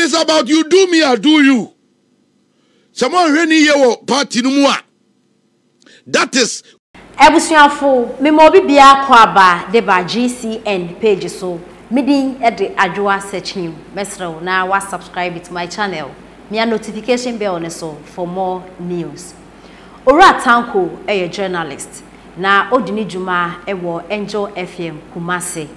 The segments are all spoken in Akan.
is about you do me, I do you. Someone really here party no more. That is Ebusuafo me mo bibia kwaba de ba GCN page so midin e de adwoa searching mesrew na wa subscribe to my channel me notification bell on so for more news. Ora Tanko a journalist na odini juma ewo Angel FM Kumase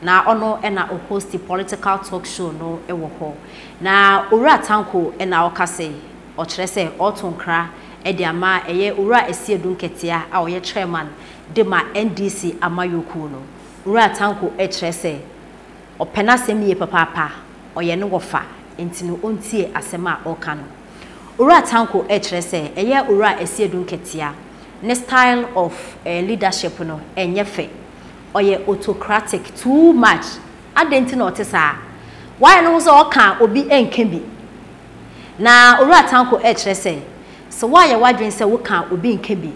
na ono e na host political talk show no ewo ho na Ora Tanko e na okase o kire se otonkra edi ama eye Ora Asiedu nketia a oye chairman de ma NDC amayoku no Ora Tanko e kire se opena semiye papa oye ne wofa enti no ontie asema oka no Ora Tanko e kire se eye Ora Asiedu nketia ne style of leadership no enye fe oye autocratic too much adenti na otesa why no so oka obi enke bi na Ora Tanko e kire se so why you wadwen say wo kan obi nka bi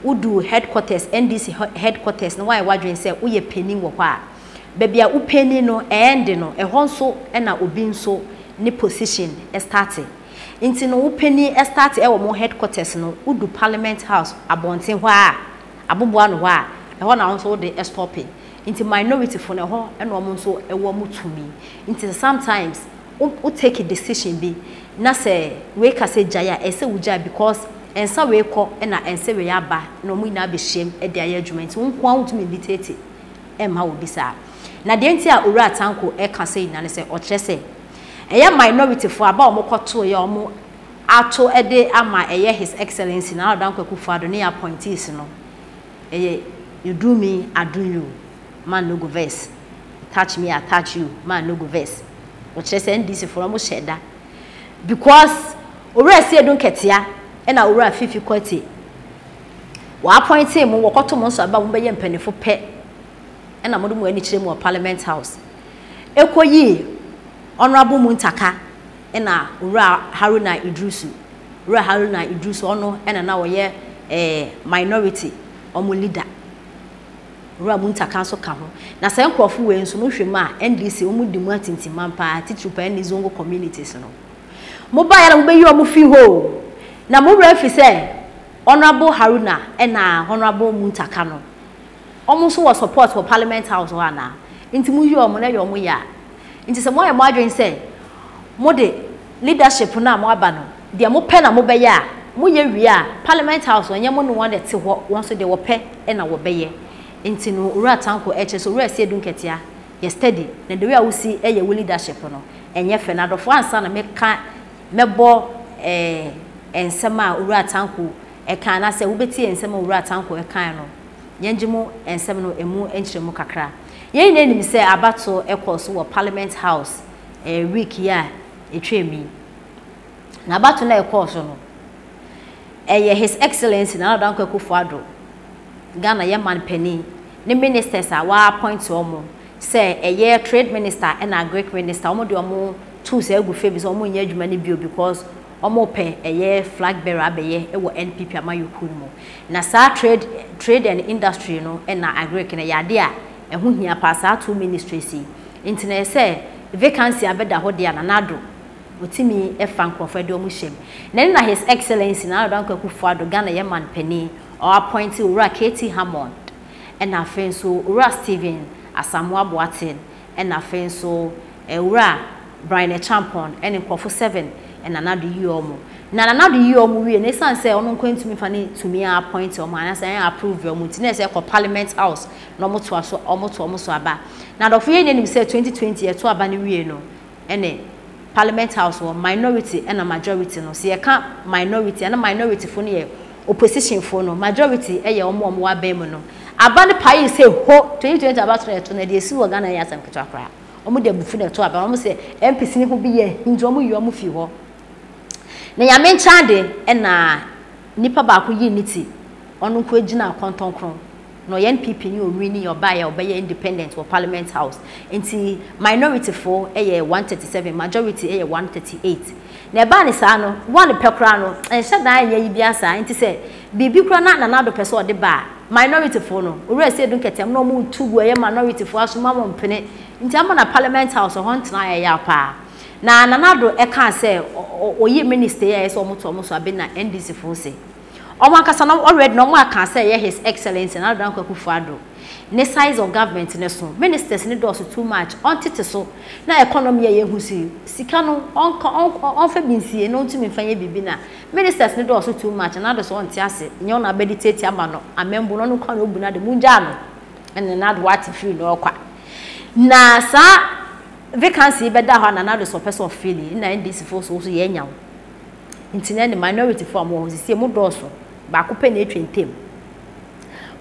udu headquarters NDC headquarters no why wadwen say wo ye penny wo kwa bebia wo penny no end no e ho nso e na obi nso ni position e start inti no wo penny e start e wo mo headquarters no udu parliament house abonten hwa a aboboa no hwa e ho na nso de stop inti minority for no ho e no mo nso e wo mutumi inti sometimes we take a decision be na say we ka say jaya ese wuja because ensa we ko na ense we aba na omu ina be shem e de ayadwuma nti wonko awutumi dictate e ma wo bisa na de nti a Ora Tanko e ka say na say o kire say eye minority for aba omo koto ye omo ato e de ama eye his excellency na Ora Tanko Akufo-Addo ne appointees no eye you do me I do you man no go vex touch me I touch you man no go vex o kire say NDC for omo sheda because Ora Asiedu nketia e na Ora Fifi kwati wa appoint him wo koto mo so aba mo be ye mpanifo pe e na modu mo ani kire mo parliament house ekoyi honorable Muntaka e na Ora Haruna Idrusu ono e na wo ye minority omo leader Ora Muntaka so ka ho na se nkrofo we nso no hwem a NDC omu di mu atintimam pa titrupa ni zongo communities no mobile na mbeyi omu fi ho na mo refi say honorable Haruna and honorable Muntaka no omu so was support for parliament house wa na nti mu yi omu na ye omu ya nti se mo ye mo adwen say mo de leadership na mo aba no de mo pe na mo be ya mo ye wi a parliament house onye mo no won de te ho won so de wo pe na wo be ye nti no Ora Tanko eche so Ora Asiedu nketia ye steady na de we a wo si ye wo leadership no enye fe na dofo ansa na meka mebo ensema Ora Tanko e kan na se wo beti ensema Ora Tanko e kan no yenjimo ensema no emu enchiremu kakra yen na nim se abato e course wo parliament house week ya etwemi na abato na e course no his excellency na Ora Tanko Akufo-Addo Ghana ye man penny ne ministers a wa appoint omo say trade minister and agric minister omo de omo tools egu fe bi so omo nya adwuma ne bio because omo pe flag bearer abeye e wo NPP amayoku mu na sa trade and industry no na agric na yade a eho hia pa sa two ministries nti na say vacancy abeda ho de na nado otimi e fa nkrofo de omo hjem na his excellency na Ora Tanko Akufo-Addo Ghana ye man penny or appointed Ora Katie Hammond and a friend so Ora Stephen Asamoah Boateng and a friend so Ora Brian Champon and in Kofo 7 and another year na another year we and san say ono going to me fani to me appoint or man say approve your mutiness say parliament house no mo to so omo so aba na do fe nim say 2020 e to aba ne wie no ene parliament house or minority and a majority no say ka minority and minority for ne opposition for no majority eye omo wa ba mu no aba ne pai say ho 2020 about to na de si wo Ghana ya sam ketwa kra omo de bufu na to aba omo say MPC ni ho bi ye hinjo omo yi omo fi ho na ya men chande na nipa ba ko yi niti onu ko agina kontonkron no NPP ni o wini your buy obey independent for parliament house enti minority for 137 majority 138 na ba ni sa no one pekra no enhye dan ya yi bia sa enti se bibi kra na do pese ode ba minority for no Ora Asiedu nketem no mu tugu minority for asoma mo mpene enti ama na parliament house ho ntena ya pa na nanado e kan say oyi minister here so omo so abi na NDC fo say omo akasa na already no mo aka say his excellency na dan kwakufu ado the size of government ne so ministers ne do so too much ontete so na economy ye hu si sika no on fa binsie no ntumi fanye bibi na ministers ne do so too much na do so onte ase nyo na meditate ama no amembu no kwa no obu na de munja no ene na do what feel no kwa na sa vacancy be da ho na do so person feeling na NDC for so ye nya wo intine ne minority form wo si mu do so ba ko pe na etwentem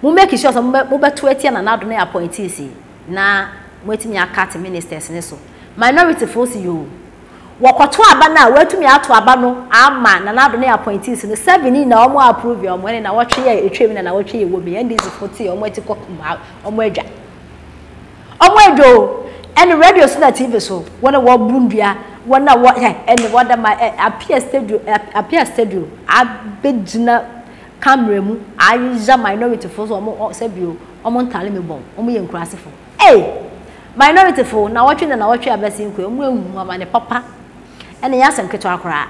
mu make sure so mu beto etia na do na appointees na mwetimi akate ministers ne so minority force you wakoto aba na watumi ato aba no ama na do na appointees ne 7 na omo approve omo ne na wotwe ye etwem na wotwe ye wo bi NDC 40 omo eti kokuma omo adwa omo edo and radio so na TV so wona wo brundua wona wo and wada ma appear studio abedina camera mu ayiza minority force omo sebio omo ntale me bon omo ye nkurasefo minority for na watwe abasi nko omo ehu ama ne papa ene yasem keto akora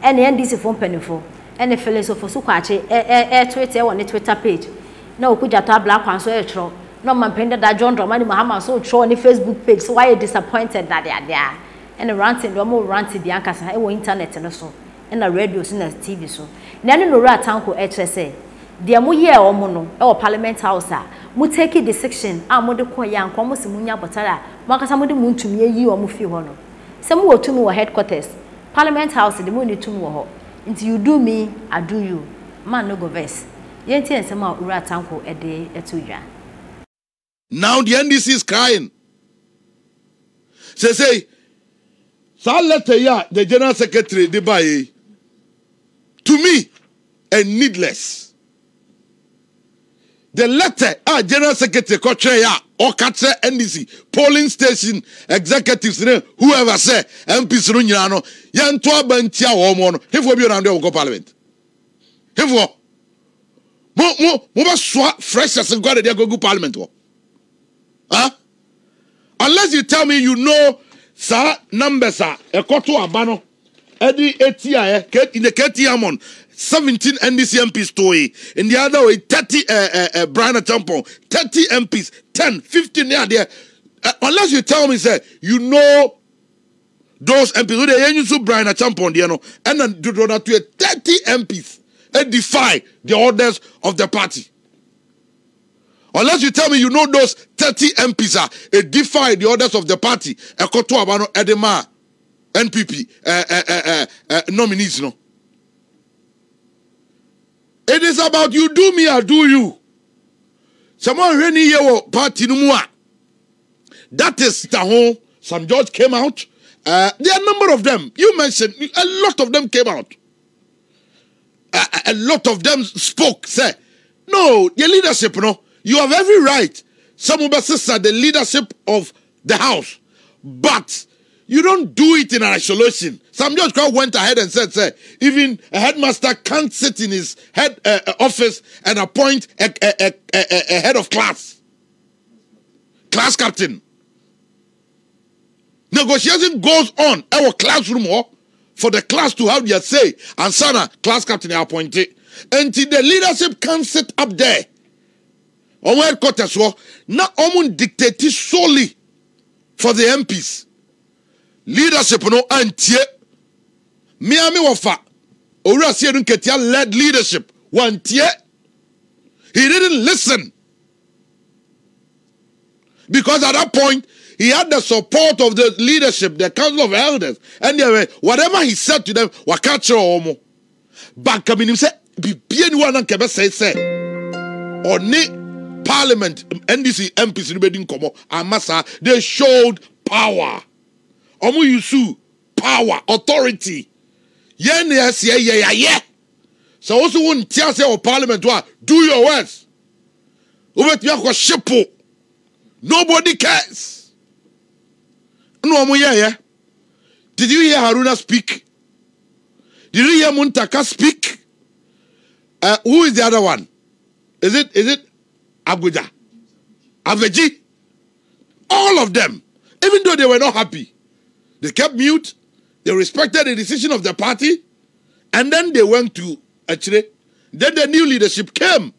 ene NDC for mpanifo ene philosopher so kwache Twitter won Twitter page na okuja to black kwan so etro no man penda da John Dramani Muhammad so tro on Facebook page so why you disappointed that they are there ene ranting do omo ranting di ankasa e wo internet no so ene radio so na TV so na ne no ra tanko say de mo ye omo no e wo parliament house a mu take decision a mo de koya nko mo se munya botara mo akasa mo de mu ntumi yi omo fi ho no se mo wotumi wo headquarters parliament house de mo ni tumi wo ho until you do me I do you man no go vex yenti ensem a ura tanko e de etudwa. Now the NDC is crying. Say sa letter ya the general secretary de baye to me and needless. The letter general secretary kotre ya or katre NDC polling station executives whoever say MPs no nyina no ye nto abantia wo mo no hefo bi na ndo go parliament hefo mo ba so fresh as go dey go parliament wo unless you tell me you know sir numbers are ekoto abano edi etia in the KTM 17 NDC MPs toy in the other way 30 Brian Tampon 30 MPs 10 15 there unless you tell me say you know those MPs who they use Brian Tampon there no and then do that to 30 MPs and defy the orders of the party. Unless you tell me you know those 30 MPs are defy the orders of the party ekoto abano edema NPP nominees no. It is about you do me, I do you. Someone really here party no more. That is the whole. Some George came out. There are a number of them. You mentioned a lot of them came out. A lot of them spoke. Say, no, the leadership, no. You have every right. Some of us are the leadership of the house, but you don't do it in isolation. Some George went ahead and said, say, even a headmaster can't sit in his head office and appoint a head of class captain. Negotiation goes on our classroom for the class to have their say, and Sana, class captain, are appointed. Until the leadership can't sit up there. On headquarters, not only dictate solely for the MPs. Leadership no antie Miami wafa Ora Asiedu Ketia led leadership wantie. He didn't listen because at that point he had the support of the leadership, the council of elders, and whatever he said to them wakacho omo but coming say bibie ni wana kebe say oni parliament NDC MPs ni bedin komo amasa they showed power. Omu yusu power authority yes yeah so also won't tell say o parliament do your words nobody cares no omu yeah did you hear Haruna speak? Did you hear Muntaka speak? Who is the other one? Is it Abuja Aveji? All of them, even though they were not happy, They kept mute. They respected the decision of the party. And then they went to Achire. Then the new leadership came.